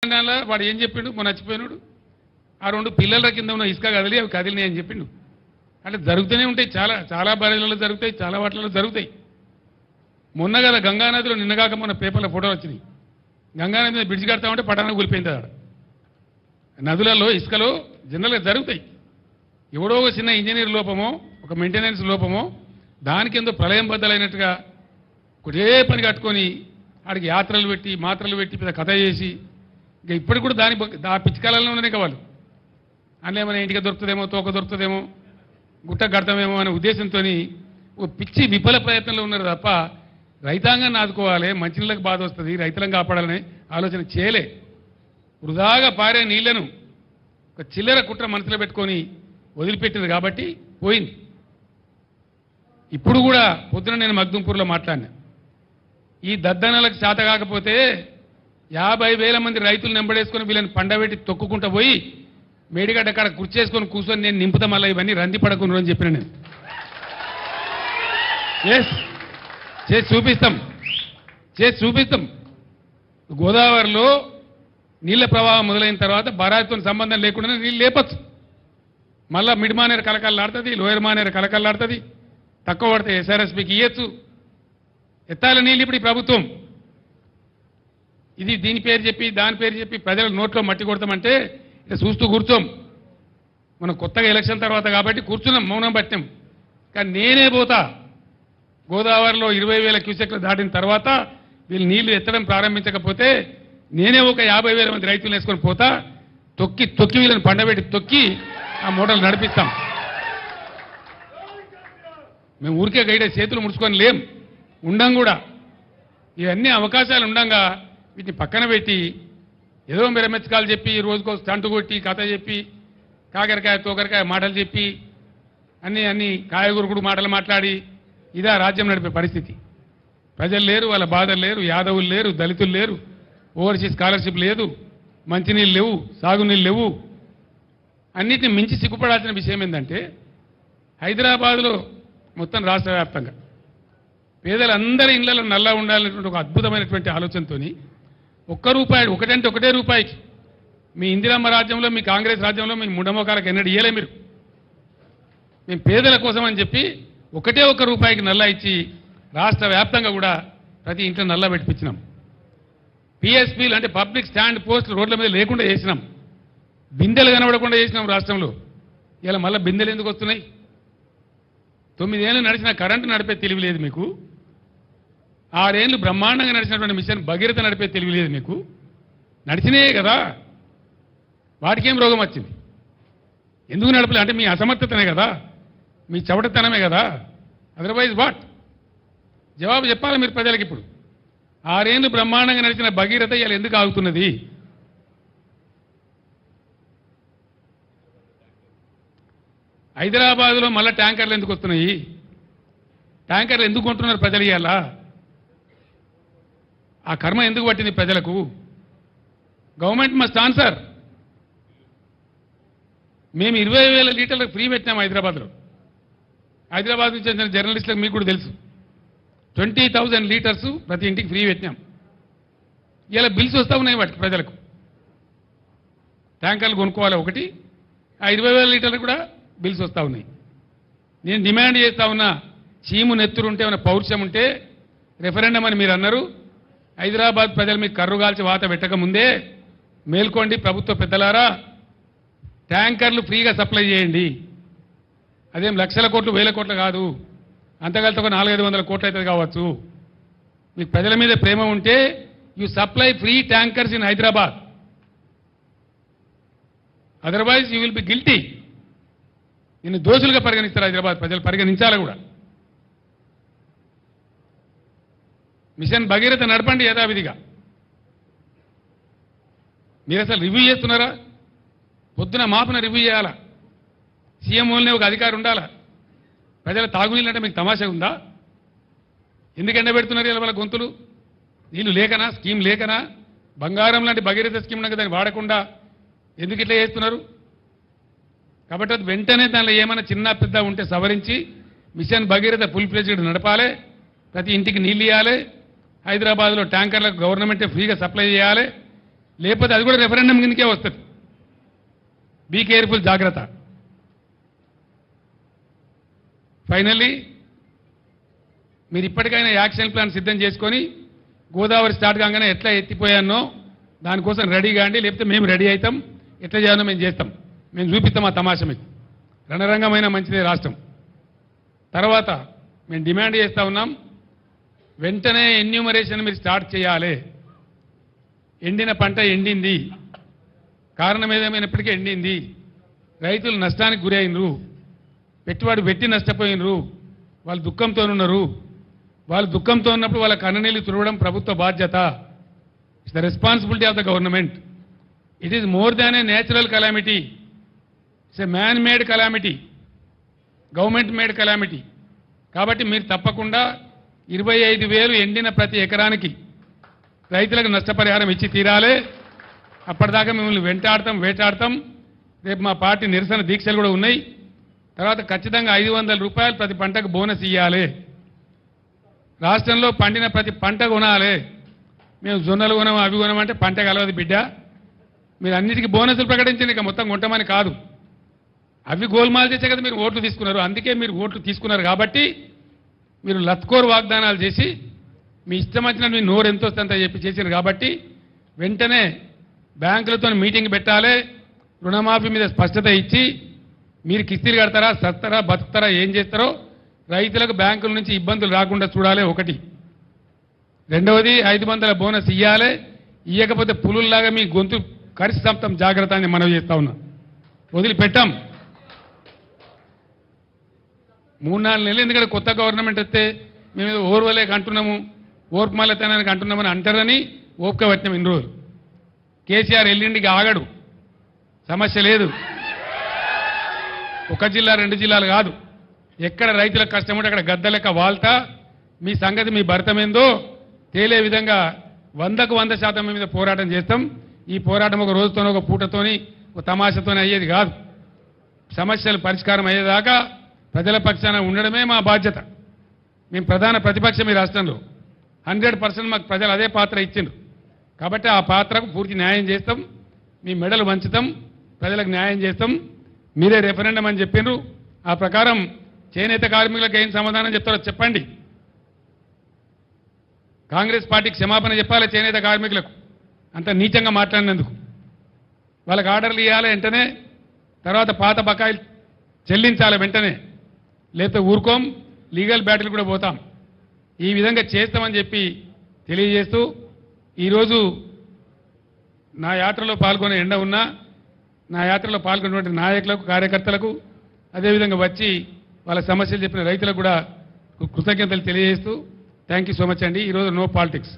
వాడు ఏం చెప్పిండు మొన్న చచ్చిపోయినాడు ఆ రెండు పిల్లల కింద ఉన్న ఇసుక కదిలి అవి కదిలినాయి అని చెప్పిండు. అంటే జరుగుతూనే ఉంటాయి, చాలా చాలా బ్యారేజ్లలో జరుగుతాయి, చాలా వాటిలలో జరుగుతాయి. మొన్న కదా గంగానదిలో నిన్నగాక మొన్న పేపర్లో ఫోటోలు వచ్చినాయి. గంగానది మీద బ్రిడ్జ్ కడతామంటే పటాన కూలిపోయింది. ఆడ నదులలో ఇసుకలో జనరల్గా జరుగుతాయి. ఎవడో ఒక చిన్న ఇంజనీర్ లోపమో ఒక మెయింటెనెన్స్ లోపమో దానికి ఎంతో ప్రళయం బద్దలైనట్టుగా ఒకటే పని కట్టుకొని ఆడికి యాత్రలు పెట్టి మాత్రలు పెట్టి పెద్ద కథ చేసి ఇంకా ఇప్పటికి కూడా ఆ పిచ్చికాలలో ఉన్నాయి కావాలి. అందులో ఏమైనా ఇంటికి దొరుకుతుందేమో, తోక దొరుకుతుందేమో, గుట్ట కడతామేమో అనే ఉద్దేశంతో ఓ పిచ్చి విఫల ప్రయత్నంలో ఉన్నారు తప్ప రైతాంగాన్ని ఆదుకోవాలి, మంచినీళ్ళకి బాధ వస్తుంది, రైతులను కాపాడాలనే ఆలోచన చేయలే. వృధాగా పారే నీళ్లను ఒక చిల్లర కుట్ర మనసులో పెట్టుకొని వదిలిపెట్టింది కాబట్టి పోయింది. ఇప్పుడు కూడా పొద్దున నేను మగ్దుంపూర్లో మాట్లాడినా, ఈ దద్దనలకు చేత కాకపోతే 50,000 మంది రైతులు నెంబడేసుకొని వీళ్ళని పండబెట్టి తొక్కుకుంటూ పోయి మేడిగడ్డ కాడ కుర్చేసుకొని కూర్చొని నేను నింపుతా మళ్ళీ ఇవన్నీ రంది పడకుండా అని చెప్పిన నేను. చేసి చూపిస్తాం. గోదావరిలో నీళ్ల ప్రవాహం మొదలైన తర్వాత బరాయితో సంబంధం లేకుండా నీళ్ళు లేపచ్చు. మళ్ళా మిడ్ మానేరు కలకల్లాడుతుంది, లోయర్ మానేరు కలకల్లాడుతుంది. తక్కువ పడితే ఎస్ఆర్ఎస్పీకి ఇయ్యచ్చు. ఎత్తాల నీళ్ళు ఇప్పుడు ఈ ప్రభుత్వం ఇది దీని పేరు చెప్పి దాని పేరు చెప్పి ప్రజల నోట్లో మట్టి కొడతామంటే ఇక చూస్తూ కూర్చోం. మనం కొత్తగా ఎలక్షన్ తర్వాత కాబట్టి కూర్చున్నాం, మౌనం పట్టాం. కానీ నేనే పోతా గోదావరిలో 20,000 క్యూసెక్లు దాటిన తర్వాత వీళ్ళు నీళ్లు ఎత్తడం ప్రారంభించకపోతే నేనే ఒక 50,000 మంది రైతులు వేసుకొని పోతా. తొక్కి వీళ్ళని పండబెట్టి తొక్కి ఆ మూటలు నడిపిస్తాం. మేము ఊరికే గైడే చేతులు ముడుచుకొని లేం, ఉండం కూడా. ఇవన్నీ అవకాశాలు ఉండంగా వీటిని పక్కన పెట్టి ఏదో మెరమెచ్చకాలు చెప్పి రోజుకో స్టంటు కొట్టి కథ చెప్పి కాకరకాయ తోకరకాయ మాటలు చెప్పి అన్ని కాయగూరుకుడు మాటలు మాట్లాడి ఇదా రాజ్యం నడిపే పరిస్థితి. ప్రజలు లేరు, వాళ్ళ బాధలు లేరు, యాదవులు లేరు, దళితులు లేరు, ఓవర్సీస్ స్కాలర్షిప్ లేదు, మంచినీళ్ళు లేవు, సాగునీళ్ళు లేవు. అన్నిటిని మించి సిగ్గుపడాల్సిన విషయం ఏంటంటే హైదరాబాద్లో మొత్తం రాష్ట్ర వ్యాప్తంగా పేదలందరి ఇళ్లలో నల్లా ఉండాలనేటువంటి ఒక అద్భుతమైనటువంటి ఆలోచనతో ₹1 ఒకటంటే ఒకటే రూపాయికి మీ ఇందిరమ్మ రాజ్యంలో మీ కాంగ్రెస్ రాజ్యంలో మీ ముండమోకాలకు ఎన్నడూ ఇయ్యలే మీరు. మేము పేదల కోసం అని చెప్పి ఒకటే ₹1 నల్లా ఇచ్చి రాష్ట్ర వ్యాప్తంగా కూడా ప్రతి ఇంట్లో నల్లా పెట్టించినాం. పిఎస్పీలు అంటే పబ్లిక్ స్టాండ్ పోస్టులు రోడ్ల మీద లేకుండా చేసినాం. బిందెలు కనబడకుండా చేసినాం రాష్ట్రంలో. ఇలా మళ్ళీ బిందెలు ఎందుకు వస్తున్నాయి? 9 ఏళ్ళు నడిచిన కరెంటు నడిపే తెలివి లేదు మీకు. 6 ఏళ్ళు బ్రహ్మాండంగా నడిచినటువంటి మిషన్ భగీరథ నడిపే తెలివి లేదు మీకు. నడిచినాయే కదా, వాటికేం రోగం వచ్చింది? ఎందుకు నడపలే అంటే మీ అసమర్థతనే కదా, మీ చవటతనమే కదా. Otherwise what? జవాబు చెప్పాలి మీరు ప్రజలకు. ఇప్పుడు 6 ఏళ్ళు బ్రహ్మాండంగా నడిచిన భగీరథ ఇలా ఎందుకు ఆగుతున్నది? హైదరాబాద్లో మళ్ళీ ట్యాంకర్లు ఎందుకు వస్తున్నాయి? ట్యాంకర్లు ఎందుకు కొంటున్నారు ప్రజలు? ఇవాళ ఆ కర్మ ఎందుకు పట్టింది ప్రజలకు? Government must answer. మేము 20,000 లీటర్లకు ఫ్రీ పెట్టినాం హైదరాబాద్లో. హైదరాబాద్ నుంచి వచ్చిన జర్నలిస్టులకు మీకు కూడా తెలుసు, 20,000 లీటర్స్ ప్రతి ఇంటికి ఫ్రీ పెట్టినాం. ఇలా బిల్స్ వస్తూ ఉన్నాయి వాటికి ప్రజలకు. ట్యాంకర్లు కొనుక్కోవాలి ఒకటి, ఆ 20,000 లీటర్లు కూడా బిల్స్ వస్తూ ఉన్నాయి. నేను డిమాండ్ చేస్తా ఉన్నా, చీము నెత్తురుంటే ఏమైనా పౌరుషం ఉంటే రెఫరెండం అని మీరు అన్నారు. హైదరాబాద్ ప్రజలు మీకు కర్రు కాల్చి వాత పెట్టకముందే మేల్కోండి ప్రభుత్వ పెద్దలారా, ట్యాంకర్లు ఫ్రీగా సప్లై చేయండి. అదేం లక్షల కోట్లు 1,000 కోట్లు కాదు, అంతకలితో ఒక 400-500 కోట్లు అవుతుంది కావచ్చు. మీకు ప్రజల మీద ప్రేమ ఉంటే you supply free tankers in Hyderabad, otherwise you will be guilty. నిన్ను దోషులుగా పరిగణిస్తారు హైదరాబాద్ ప్రజలు, పరిగణించాలి కూడా. మిషన్ భగీరథ నడపండి యథావిధిగా. మీరు అసలు రివ్యూ చేస్తున్నారా? పొద్దున మాపున రివ్యూ చేయాలా? సీఎంఓలనే ఒక అధికారి ఉండాలా? ప్రజల తాగునీళ్ళు అంటే మీకు తమాషా ఉందా? ఎందుకు ఎండబెడుతున్నారు ఇలా వాళ్ళ గొంతులు? నీళ్ళు లేకనా? స్కీమ్ లేకనా? బంగారం లాంటి భగీరథ స్కీమ్ నాకు దాన్ని వాడకుండా ఎందుకు ఇట్లా చేస్తున్నారు? కాబట్టి అది వెంటనే దానిలో ఏమైనా చిన్న పెద్ద ఉంటే సవరించి మిషన్ భగీరథ ఫుల్ ఫ్లెడ్జ్డ్ నడపాలి. ప్రతి ఇంటికి నీళ్ళు ఇవ్వాలి. హైదరాబాద్లో ట్యాంకర్లకు గవర్నమెంటే ఫ్రీగా సప్లై చేయాలి. లేకపోతే అది కూడా రెఫరెండం కిందకే వస్తుంది. బీ కేర్ఫుల్, జాగ్రత్త. ఫైనల్లీ మీరు ఇప్పటికైనా యాక్షన్ ప్లాన్ సిద్ధం చేసుకొని గోదావరి స్టార్ట్ కాగానే ఎట్లా ఎత్తిపోయానో దానికోసం రెడీ కాండి, లేకపోతే మేము రెడీ అవుతాం. ఎట్లా చేయాలో మేము చేస్తాం, మేము చూపిస్తాం ఆ తమాషా మీకు. రణరంగమైన మంచిదే రాష్ట్రం. తర్వాత మేము డిమాండ్ చేస్తూ ఉన్నాం, వెంటనే ఎన్యూమరేషన్ మీరు స్టార్ట్ చేయాలి. ఎండిన పంట ఎండింది, కారణం ఏదేమైనప్పటికీ ఎండింది. రైతులు నష్టానికి గురైనరు, పెట్టుబడి పెట్టి నష్టపోయినరు, వాళ్ళు దుఃఖంతో ఉన్నారు. వాళ్ళు దుఃఖంతో ఉన్నప్పుడు వాళ్ళ కన్ననీళ్లు తుడవడం ప్రభుత్వ బాధ్యత. It's the responsibility of the government. It is more than A natural calamity, it's a man made calamity, government made calamity. కాబట్టి మీరు తప్పకుండా 25,000 ఎండిన ప్రతి ఎకరానికి రైతులకు నష్టపరిహారం ఇచ్చి తీరాలి. అప్పటిదాకా మిమ్మల్ని వెంటాడతాం, వేటాడతాం. రేపు మా పార్టీ నిరసన దీక్షలు కూడా ఉన్నాయి. తర్వాత ఖచ్చితంగా 500 రూపాయలు ప్రతి పంటకు బోనస్ ఇవ్వాలి. రాష్ట్రంలో పండిన ప్రతి పంట కొనాలి. మేము జొన్నలు కొనం, అవి కొనమంటే పంట కలవదు బిడ్డ. మీరు అన్నిటికీ బోనసులు ప్రకటించండి, ఇక మొత్తం కొంటామని కాదు. అవి గోల్మాల్ చేసే కదా మీరు ఓట్లు తీసుకున్నారు. అందుకే మీరు ఓట్లు తీసుకున్నారు కాబట్టి మీరు లత్కోర్ వాగ్దానాలు చేసి మీ ఇష్టం వచ్చినట్టు మీ నోరు ఎంత వస్తుందంత చెప్పి చేశారు. కాబట్టి వెంటనే బ్యాంకులతో మీటింగ్ పెట్టాలి, రుణమాఫీ మీద స్పష్టత ఇచ్చి మీరు కిస్తీలు కడతారా, సస్తారా, బతుకుతారా, ఏం చేస్తారో రైతులకు బ్యాంకుల నుంచి ఇబ్బందులు రాకుండా చూడాలి. ఒకటి. రెండవది 500 బోనస్ ఇవ్వాలి. ఇవ్వకపోతే పులుల్లాగా మీ గొంతు కరిసి చంపుతాం, జాగ్రత్త అని మనవి చేస్తా ఉన్నా. వదిలిపెట్టాం. 3-4 నెలలు ఎందుకంటే కొత్త గవర్నమెంట్ వస్తే మేము ఓర్వలేక అంటున్నాము, ఓర్పుమాలతనానికి అంటున్నామని అంటారని ఓపిక పట్టినాం ఇన్ని రోజులు. కేసీఆర్ ఎల్లుండికి ఆగడు, సమస్య లేదు. ఒక జిల్లా 2 జిల్లాలు కాదు, ఎక్కడ రైతులకు కష్టం ఉంటే అక్కడ గద్ద లెక్క వాల్తా మీ సంగతి, మీ భర్తమేందో తేలే విధంగా 100కు 100% మీద పోరాటం చేస్తాం. ఈ పోరాటం ఒక రోజుతోనో, ఒక పూటతోని, ఒక తమాషతోనే అయ్యేది కాదు. సమస్యలు పరిష్కారం అయ్యేదాకా ప్రజల పక్షాన ఉండడమే మా బాధ్యత. మేము ప్రధాన ప్రతిపక్షం ఈ రాష్ట్రంలో. 100% మాకు ప్రజలు అదే పాత్ర ఇచ్చిండ్రు. కాబట్టి ఆ పాత్రకు పూర్తి న్యాయం చేస్తాం. మీ మెడలు వంచుతాం, ప్రజలకు న్యాయం చేస్తాం. మీరే రెఫరెండం అని చెప్పిండ్రు. ఆ ప్రకారం చేనేత కార్మికులకు ఏం సమాధానం చెప్తారో చెప్పండి. కాంగ్రెస్ పార్టీకి క్షమాపణ చెప్పాలి చేనేత కార్మికులకు అంత నీచంగా మాట్లాడినందుకు. వాళ్ళకి ఆర్డర్లు ఇవ్వాలి వెంటనే, తర్వాత పాత బకాయిలు చెల్లించాలి వెంటనే, లేకపోతే ఊరుకోం, లీగల్ బ్యాటిల్ కూడా పోతాం. ఈ విధంగా చేస్తామని చెప్పి తెలియజేస్తూ ఈరోజు నా యాత్రలో పాల్గొనే ఎండ ఉన్నా నా యాత్రలో పాల్గొన్నటువంటి నాయకులకు, కార్యకర్తలకు, అదేవిధంగా వచ్చి వాళ్ళ సమస్యలు చెప్పిన రైతులకు కూడా కృతజ్ఞతలు తెలియజేస్తూ థ్యాంక్ యూ సో మచ్ అండి. ఈరోజు నో పాలిటిక్స్.